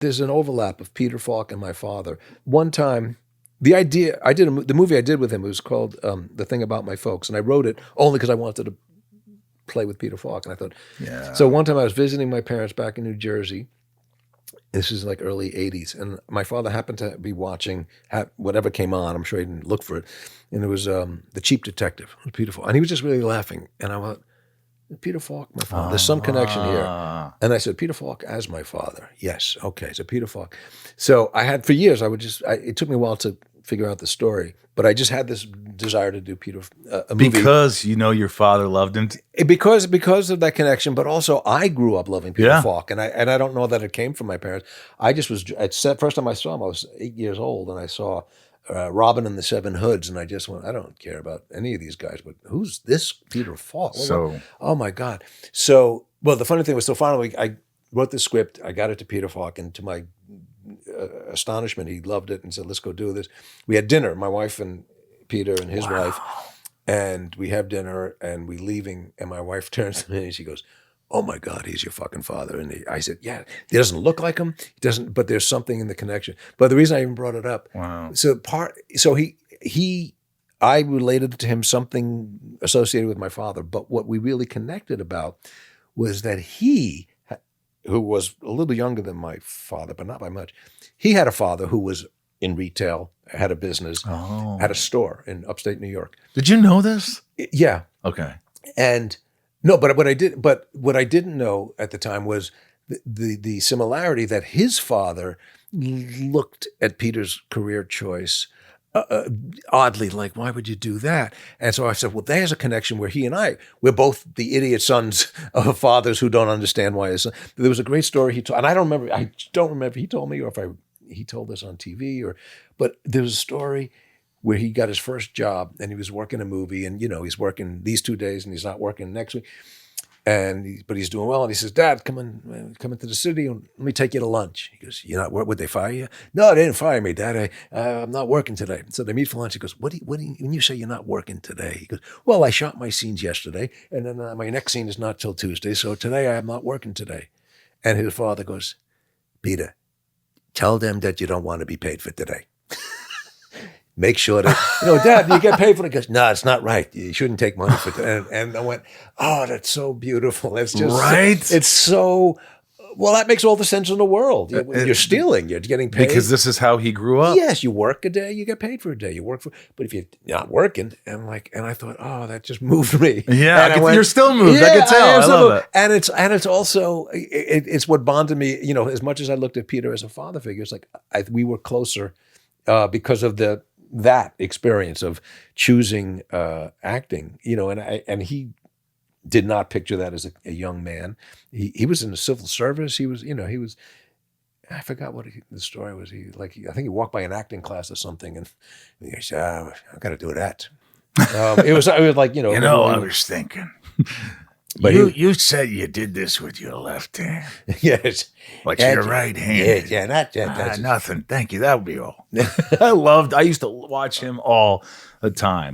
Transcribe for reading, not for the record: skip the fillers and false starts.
there's an overlap of Peter Falk and my father. One time, the movie I did with him, it was called The Thing About My Folks, and I wrote it only because I wanted to play with Peter Falk, and I thought, yeah. So one time I was visiting my parents back in New Jersey. This is like early 80s, and my father happened to be watching whatever came on. I'm sure he didn't look for it, and it was The Cheap Detective, Peter Falk, and he was just really laughing, and I went, Peter Falk, my father. There's some connection here. And I said, Peter Falk as my father. Yes. Okay. So Peter Falk. So I had, for years, it took me a while to figure out the story, but I just had this desire to do a movie. Because you know your father loved him? Because of that connection, but also I grew up loving Peter Falk, and I don't know that it came from my parents. First time I saw him, I was 8 years old, and I saw Robin and the Seven Hoods, and I just went, I don't care about any of these guys, but who's this Peter Falk? Oh my God. So, well, the funny thing was, so finally I wrote the script, I got it to Peter Falk, and to my astonishment, he loved it and said, let's go do this. We had dinner, my wife and Peter and his wife, and we have dinner, and we leaving, and my wife turns to me and she goes, oh my God, he's your fucking father. And I said, yeah, he doesn't look like him. He doesn't, but there's something in the connection. But the reason I even brought it up, I related to him something associated with my father, but what we really connected about was that he, who was a little younger than my father, but not by much, he had a father who was in retail, had a business, had a store in upstate New York. Did you know this? Yeah. Okay. And no, but what I didn't know at the time was the similarity that his father looked at Peter's career choice oddly, like, why would you do that? And so I said, well, there's a connection where he and we're both the idiot sons of fathers who don't understand why his son. There was a great story he told, and I don't remember if he told me or if he told this on TV but there was a story where he got his first job and he was working a movie, and he's working these 2 days and he's not working next week, but he's doing well, and he says, Dad, come into the city and let me take you to lunch. He goes, you're not working? Would they fire you? No, they didn't fire me, Dad. I'm not working today. So they meet for lunch. He goes, what do you when you say you're not working today? He goes, well, I shot my scenes yesterday, and then my next scene is not till Tuesday, so today I'm not working today. And his father goes, Peter, tell them that you don't want to be paid for today. Make sure that, Dad, you get paid for it. He goes, no, it's not right. You shouldn't take money for it. And I went, oh, that's so beautiful. It's just, right? It's so, well, that makes all the sense in the world. You're stealing, you're getting paid. Because this is how he grew up. Yes, you work a day, you get paid for a day. But if you're not working, and I thought, oh, that just moved me. Yeah, you're still moved. I can tell. I love it. And it's also, it's what bonded me, as much as I looked at Peter as a father figure, it's like we were closer because of that experience of choosing acting, and he did not picture that as a young man. He was in the civil service. He was, I forgot what the story was. I think he walked by an acting class or something, and he said, I got to do that. It was like, I was thinking. But you said you did this with your left hand. Yes. But your right hand. Yeah, that's nothing. Thank you. That would be all. I used to watch him all the time.